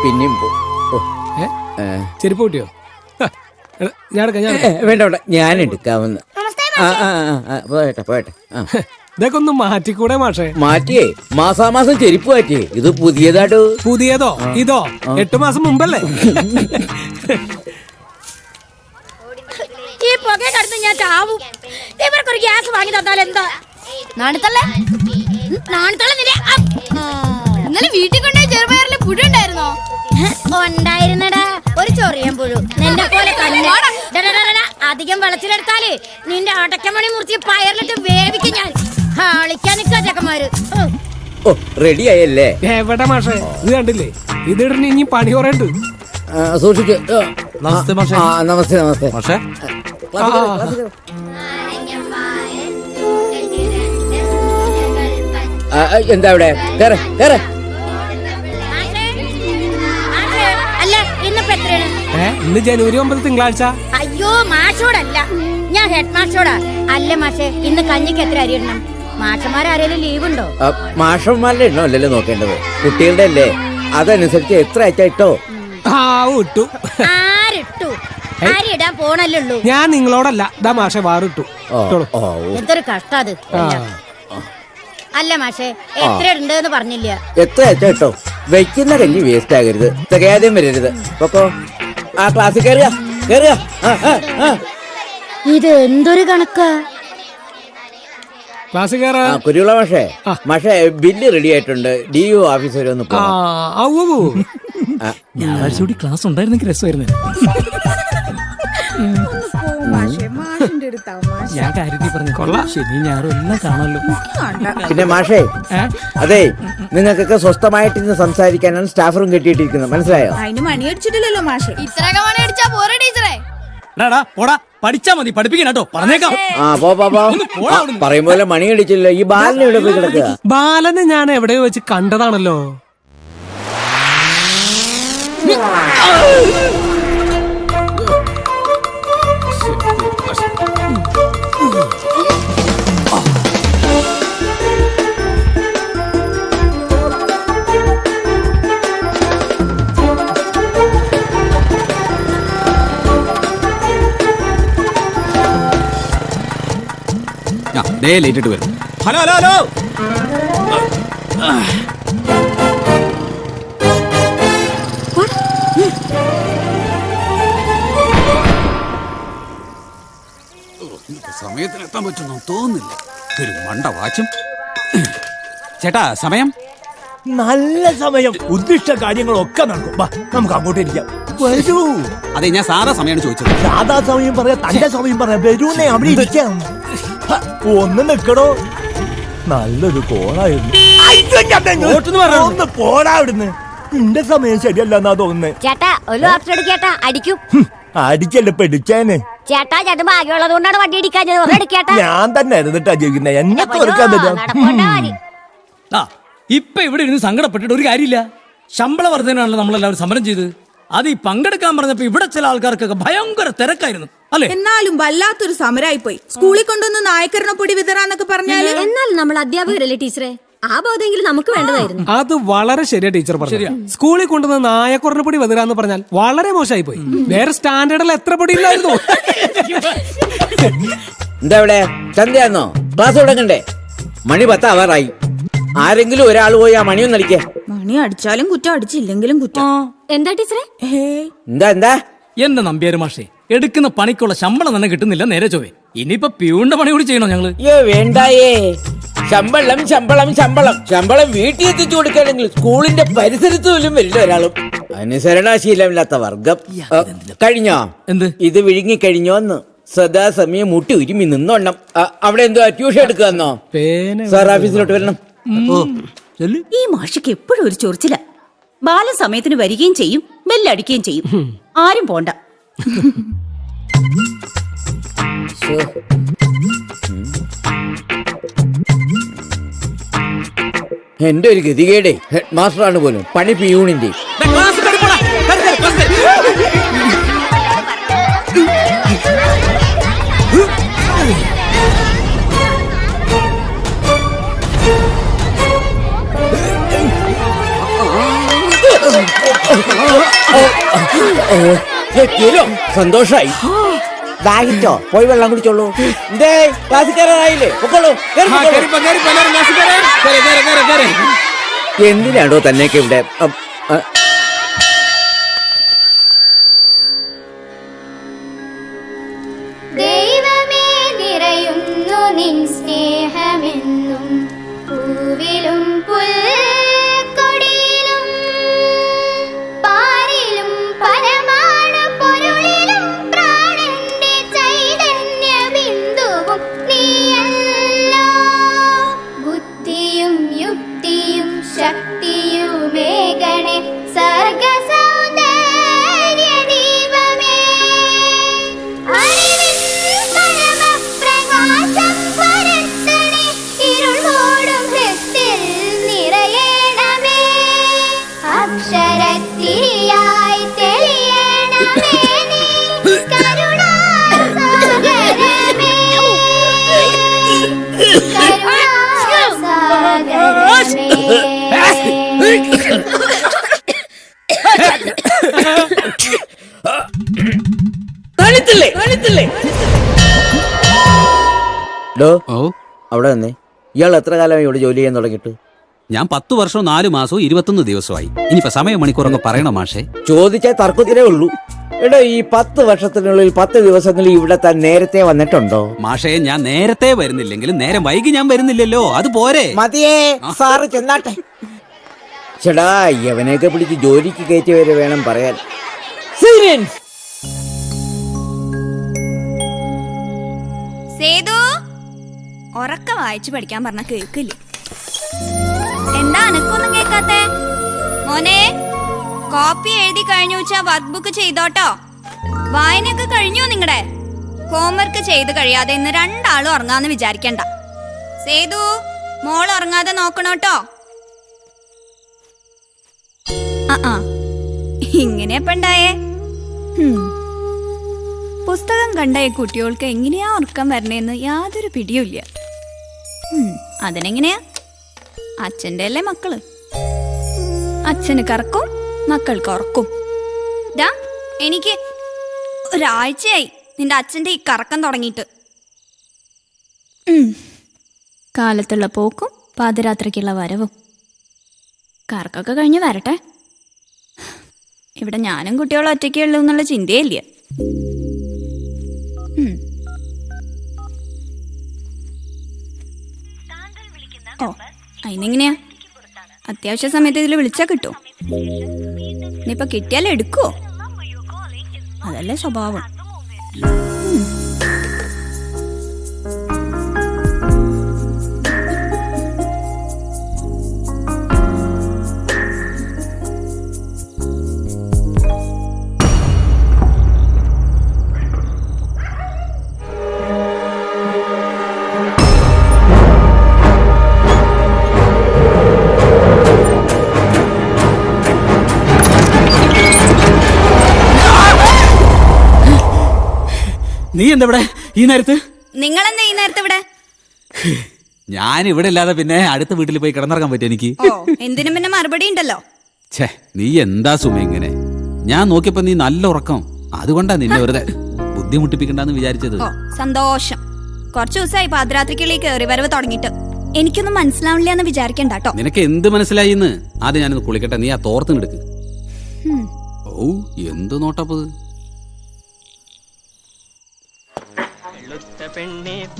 പിന്നെയും ചെരുപ്പ് കൂട്ടിയോ? വേണ്ട ഞാൻ എടുക്കാവുന്ന. പോട്ടെ. ഇതൊക്കെ ഒന്ന് മാറ്റിക്കൂടെ മാഷേ? മാറ്റിയേ, മാസാമാസം ചെരുപ്പ് മാറ്റിയേ. ഇത് പുതിയതാട്ടോ. പുതിയതോ? ഇതോ 8 മാസം മുമ്പല്ലേ? ഈ പുക കടന്ന് ഞാൻ ചാവും. ഇവർക്കൊരു ഗ്യാസ് വാങ്ങി തന്നാൽ എന്താ? ഇന്നലെ വീട്ടിൽ കൊണ്ടുപോയി ചെറുപയറിൽ പുഴു ഉണ്ടായിരുന്നോ? ഉണ്ടായിരുന്നടാ, ഒരു ചൊറിയൻ പുഴു. നിന്നെ പോലെ അധികം വെള്ളത്തിലെടുത്താല് നിന്റെ അടക്കമണി മുറിച്ച് പയറിലിട്ട് വേവിക്കും ഞാൻ. കളിക്കാൻ നിക്കാ ചെക്കന്മാര്. റെഡി ആയല്ലേ? എവിടെ മാഷേ? ഇത് കണ്ടില്ലേ? ഇതിടന്ന് ഇനി പണി കുറയുണ്ട്. സൂക്ഷിച്ച്. നമസ്തേ മാഷേ. നമസ്തേ മാഷേ. എന്താ ഇവിടെ? അല്ല, ഇന്നിപ്പോ എത്രയാണ്? ഇന്ന് ജനുവരി 9 തിങ്കളാഴ്ച. അയ്യോ, മാഷോടല്ല, ഞാൻ ഹെഡ് മാഷോടാ. അല്ല മാഷേ, ഇന്ന് കഞ്ഞിക്ക് എത്ര അരി ഇടണം? മാഷന്മാരാരേലും ലീവ് ഉണ്ടോ? മാഷന്മാരുടെ എണ്ണോ അല്ലല്ലോ നോക്കേണ്ടത്, കുട്ടികളുടെ അല്ലേ. അതനുസരിച്ച് എത്ര അയച്ചിട്ടോ? ഇട്ടു. ആരിട്ടു? അരി ഇടാൻ പോണല്ലോ. ഞാൻ നിങ്ങളോടല്ല, ഇതാ മാഷെ വാറിട്ടു. എന്തൊരു കഷ്ടാത്. അല്ല മാഷേ, എത്ര ഉണ്ടെന്ന് പറഞ്ഞില്ല. എത്ര അയച്ചിട്ടോ? വെക്കുന്ന കഞ്ഞി വേസ്റ്റ് ആകരുത്, തികയാതെയും വരരുത്. ആ ക്ലാസ്സിൽ കയറുക. ഇത് എന്തൊരു കണക്കാ? കുരുവിള മാഷേ ബില്ല് റെഡി ആയിട്ടുണ്ട്. DO ഓഫീസ് വരെ ഒന്ന് ഞായറാഴ്ച കൂടി ക്ലാസ് ഉണ്ടായിരുന്നെങ്കിൽ രസമായിരുന്നു. ഞാൻ കാര്യത്തിൽ പറഞ്ഞു കൊള്ളാം. ശരി, ഞാനും എല്ലാം കാണാമല്ലോ. പിന്നെ മാഷേ, അതെ, നിങ്ങൾക്കൊക്കെ സ്വസ്ഥമായിട്ട് ഇന്ന് സംസാരിക്കാനാണ് സ്റ്റാഫ് റൂം കെട്ടിയിട്ടിരിക്കുന്നത്, മനസ്സിലായോ? അതിന് മണിയടിച്ചിട്ടില്ലല്ലോ മാഷെ. ഇത്രയൊക്കെ മണിയടിച്ചാ പോരെ ടീച്ചറെ? പോടാ, പഠിച്ചാ മതി, പഠിപ്പിക്കണോ? പറഞ്ഞേക്കാം. പറയും പോലെ മണി അടിച്ചില്ല. ഈ ബാലനെ എവിടെ പോയി കിടക്കുക? ബാലനെ ഞാൻ എവിടെയോ വെച്ച് കണ്ടതാണല്ലോ. ലേറ്റ് വരും. ഹലോ സമയത്തിന് എത്താൻ പറ്റുന്നു തോന്നുന്നില്ല. ഒരു മണ്ട വാച്ചും. ചേട്ടാ, സമയം നല്ല സമയം. ഉദ്ദിഷ്ട കാര്യങ്ങളൊക്കെ നടക്കും. നമുക്ക് അങ്ങോട്ട് ഇരിക്കാം. വരൂ. അതെ, ഞാൻ സാധാ സമയമാണ് ചോദിച്ചത്. സാധാ സമയം പറയാ, തന്റെ സമയം പറയാ. വരൂന്നേ, അവിടെ ഇരിക്കാം. ഒന്ന് നിക്കടോ. നല്ലൊരു കോളായിരുന്നു. ഒന്ന് പോടാ അവിടുന്ന്. നിന്റെ സമയം ശരിയല്ലെന്നാ തോന്നുന്നത്. ചേട്ടാ, ഒരു ചേട്ടാ അടിക്കും. അടിച്ചല്ലേ പെടിച്ചേനെ. ചേട്ടാ, ചേട്ടൻ ഭാഗ്യമുള്ളത് കൊണ്ടാണ് വണ്ടി ഇടിക്കാഞ്ഞത്. ഞാൻ തന്നെ ഇരുന്നിട്ടാ ജീവിക്കുന്നത്. എന്നെ തുറക്കാൻ പറ്റും. ഇപ്പൊ ഇവിടെ ഇരുന്ന് സങ്കടപ്പെട്ടിട്ട് ഒരു കാര്യമില്ല. ശമ്പള വർധനയാണല്ലോ നമ്മളെല്ലാവരും സമരം ചെയ്ത്. അത് ഈ പങ്കെടുക്കാൻ പറഞ്ഞപ്പോ ഇവിടെ ചില ആൾക്കാർക്കൊക്കെ ഭയങ്കര തിരക്കായിരുന്നു അല്ലേ? എന്നാലും വല്ലാത്തൊരു സമരമായി പോയി. സ്കൂളിൽ കൊണ്ടുവന്ന് നായക്കരണ പൊടി വിതറാന്നൊക്കെ പറഞ്ഞാല്. എന്നാലും നമ്മൾ അധ്യാപകരല്ലേ ടീച്ചറെ, ആ ബോധമെങ്കിലും നമുക്ക് വേണ്ടതായിരുന്നു. അത് വളരെ ശരിയാ ടീച്ചർ പറഞ്ഞു. സ്കൂളിൽ കൊണ്ടുവന്ന് നായക്കുറഞ്ഞ പൊടി വെതരാന്ന് പറഞ്ഞാൽ വളരെ മോശമായി പോയി. വേറെ സ്റ്റാൻഡേർഡിൽ എത്ര പൊടി ഇല്ലായിരുന്നു. എന്താ ഇവിടെ ചന്തയാന്നോ? ക്ലാസ് തുടങ്ങണ്ടേ? മണി 10 ആവാറായി. ആരെങ്കിലും ഒരാൾ പോയി ആ മണിയൊന്നും അടിക്കേ. മണി അടിച്ചാലും കുറ്റം, അടിച്ചില്ലെങ്കിലും കുറ്റം. എന്താ ടീച്ചറെ? എന്താ എന്റെ നമ്പ്യാര് മാഷേ, എടുക്കുന്ന പണിക്കുള്ള ശമ്പളം തന്നെ കിട്ടുന്നില്ല. നേരെ ചോവേ, ഇനിയിപ്പൊ പ്യൂണിന്റെ പണി കൂടി ചെയ്യണോ ഞങ്ങള്? വേണ്ടായേ. ശമ്പളം വീട്ടിൽ എത്തിച്ചു കൊടുക്കുകയാണെങ്കിൽ സ്കൂളിന്റെ പരിസരത്ത് പോലും വരില്ല ഒരാളും. അനുസരണാശീലമില്ലാത്ത വർഗം. കഴിഞ്ഞോ? എന്ത്? ഇത് വിഴുങ്ങി കഴിഞ്ഞോന്ന് സദാസമയം മുട്ടി ഉരുമി നിന്നോണം. അവിടെ എന്തോ ട്യൂഷൻ എടുക്കാന്നോ? സാർ ഓഫീസിലോട്ട് വരണം. ഈ മാഷിക്ക് എപ്പോഴും ഒരു ചൊറിച്ചില. ബാലൻ സമയത്തിന് വരികയും ചെയ്യും, ബെല്ലടിക്കുകയും ചെയ്യും. ആരും പോണ്ട. എന്റെ ഒരു ഗതികേടെ. ഹെഡ് മാസ്റ്ററാണ് പോലും, പണി പിയൂണിന്റെ. സന്തോഷായി. ദാഹിച്ചോ? പോയി വെള്ളം കുടിച്ചോളൂ. എന്തേ ക്ലാസ്സിൽ കയറാറായില്ലേ? പൊക്കോളൂ. എന്തിനാണോ തന്നെയൊക്കെ ഇവിടെ? ദൈവമേ നിറയുന്നു നിൻ സ്നേഹമെന്നും പൂവിലും പുൽക്കൊടിയിലും പാരിലും പരമാണു പൊരുളിലും പ്രാണന്റെ ചൈതന്യ ബിന്ദുവും നീയല്ലോ. ബുദ്ധിയും യുക്തിയും ശക്തിയുമേകണേ സർഗ സൗന്ദര്യ ദീപമേ. അറിവിൻ പരമപ്രകാശം പരത്തണേ ഇരുൾ മൂടും ഹൃത്തിൽ നിറയണമേ. അക്ഷരത്തിരിയായി തെളിയണമേ നീ കരുണാസാഗരമേ. അവിടെ തന്നെ ഇയാൾ എത്ര കാലമായി ഇവിടെ ജോലി ചെയ്യാൻ തുടങ്ങിയിട്ട്? ഞാൻ 10 വർഷവും 4 മാസവും 21 ദിവസമായി. ഇനിയിപ്പോ സമയം മണിക്കൂറൊക്കെ പറയണോ മാഷേ? ചോദിച്ചാൽ തർക്കത്തിലേ ഉള്ളൂ. എടോ, ഈ 10 വർഷത്തിനുള്ളിൽ 10 ദിവസങ്ങളിൽ ഇവിടെ താൻ നേരത്തെ വന്നിട്ടുണ്ടോ? മാഷേ, ഞാൻ നേരത്തെ വരുന്നില്ലെങ്കിലും നേരം വൈകി ഞാൻ വരുന്നില്ലല്ലോ, അത് പോരെ? മതിയേ, സാറ് ചെന്നാട്ടെ. ചേടാ, യവനെയൊക്കെ പിടിച്ച് ജോലിക്ക് കയറ്റി വരെ വേണം പറയാൻ. സേതു, ഉറക്ക വായിച്ചു പഠിക്കാൻ പറഞ്ഞ കേക്കില്ലേ? എന്താ അനക്കൊന്നും കേക്കാത്തെ? മോനെ, കോപ്പി എഴുതി കഴിഞ്ഞു വെച്ചാ വർക്ക് ബുക്ക് ചെയ്തോട്ടോ. വായനയൊക്കെ കഴിഞ്ഞു നിങ്ങടെ? ഹോംവർക്ക് ചെയ്ത് കഴിയാതെ ഇന്ന് രണ്ടാളും ഉറങ്ങാന്ന് വിചാരിക്കണ്ട. സേതു, മോൾ ഉറങ്ങാതെ നോക്കണോട്ടോ. ഇങ്ങനെയപ്പണ്ടായേ? പുസ്തകം കണ്ട ഈ കുട്ടികൾക്ക് എങ്ങനെയാ ഉറക്കം വരണേന്ന് യാതൊരു പിടിയുമില്ല. അതിനെങ്ങനെയാ? അച്ഛൻ്റെ അല്ലേ മക്കള്. അച്ഛന് കറക്കും, മക്കൾക്ക് ഉറക്കും. എനിക്ക് ഒരാഴ്ചയായി നിന്റെ അച്ഛൻ്റെ ഈ കറക്കം തുടങ്ങിയിട്ട്. കാലത്തുള്ള പോക്കും പാതിരാത്രിക്കുള്ള വരവും. കറക്കൊക്കെ കഴിഞ്ഞ് വരട്ടെ. ഇവിടെ ഞാനും കുട്ടികളും ഒറ്റയ്ക്കേ ഉള്ളൂ എന്നുള്ള ചിന്തയില്ല. ഓ, അതിനെങ്ങനെയാ? അത്യാവശ്യ സമയത്ത് ഇതിൽ വിളിച്ചാ കിട്ടുമോ? ഇനിയിപ്പൊ കിട്ടിയാൽ എടുക്കുവോ? അതല്ലേ സ്വഭാവം. നീ എന്താ ഇവിടെ ഈ നേരത്ത്? നിങ്ങളെന്താ ഈ നേരത്തെ ഇവിടെ? ഞാൻ ഇവിടെ ഇല്ലാതെ പിന്നെ അടുത്ത വീട്ടിൽ പോയി കിടന്നിറങ്ങാൻ പറ്റും എനിക്ക്? ഓ, എന്തിനും പിന്നെ മറുപടി ഉണ്ടല്ലോ. ഛേ, നീ എന്താ സുമ ഇങ്ങനെ? ഞാൻ നോക്കിയപ്പോ നീ നല്ല ഉറക്കം, അതുകൊണ്ടാ നിന്നെ വെറുതെ ബുദ്ധിമുട്ടിപ്പിക്കണ്ടെന്ന് വിചാരിച്ചത്. ഓ, സന്തോഷം. കുറച്ചു ദിവസമായി പാതിരാത്രിക്കുള്ളിൽ കയറി വരവ് തുടങ്ങിയിട്ട്. എനിക്കൊന്നും മനസ്സിലാവില്ല എന്ന് വിചാരിക്കണ്ടാട്ടോ. നിനക്ക് എന്ത് മനസ്സിലായിന്ന്? ആദ്യം ഞാനൊന്ന് കുളിക്കട്ടെ, നീ ആ തോർത്തും എടുക്ക്. ഓ, എന്ത് നോട്ടപ്പത്?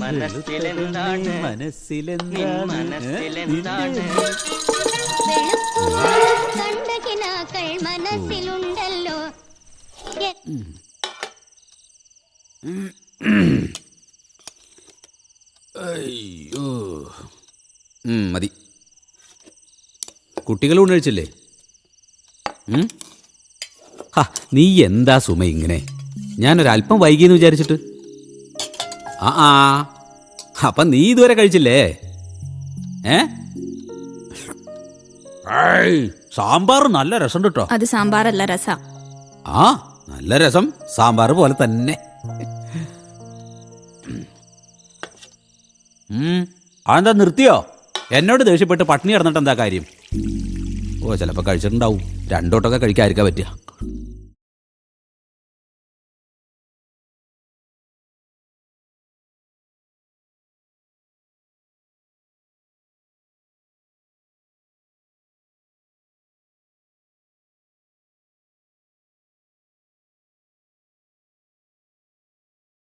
മനസ്സിലുണ്ടല്ലോ. അയ്യോ, മതി. കുട്ടികൾ ഉണഴിച്ചില്ലേ? നീ എന്താ സുമ ഇങ്ങനെ? ഞാനൊരല്പം വൈകിയെന്ന് വിചാരിച്ചിട്ട്. അപ്പൊ നീ ഇതുവരെ കഴിച്ചില്ലേ? സാമ്പാർ നല്ല രസം കേട്ടോ. അത് സാമ്പാറല്ല, രസ. നല്ല രസം, സാമ്പാർ പോലെ തന്നെ. അതെന്താ നിർത്തിയോ? എന്നോട് ദേഷ്യപ്പെട്ട് പട്ടിണി കിടന്നിട്ട് എന്താ കാര്യം? ഓ ചിലപ്പോ കഴിച്ചിട്ടുണ്ടാവും. രണ്ടോട്ടൊക്കെ കഴിക്കാതിരിക്കാൻ പറ്റുക.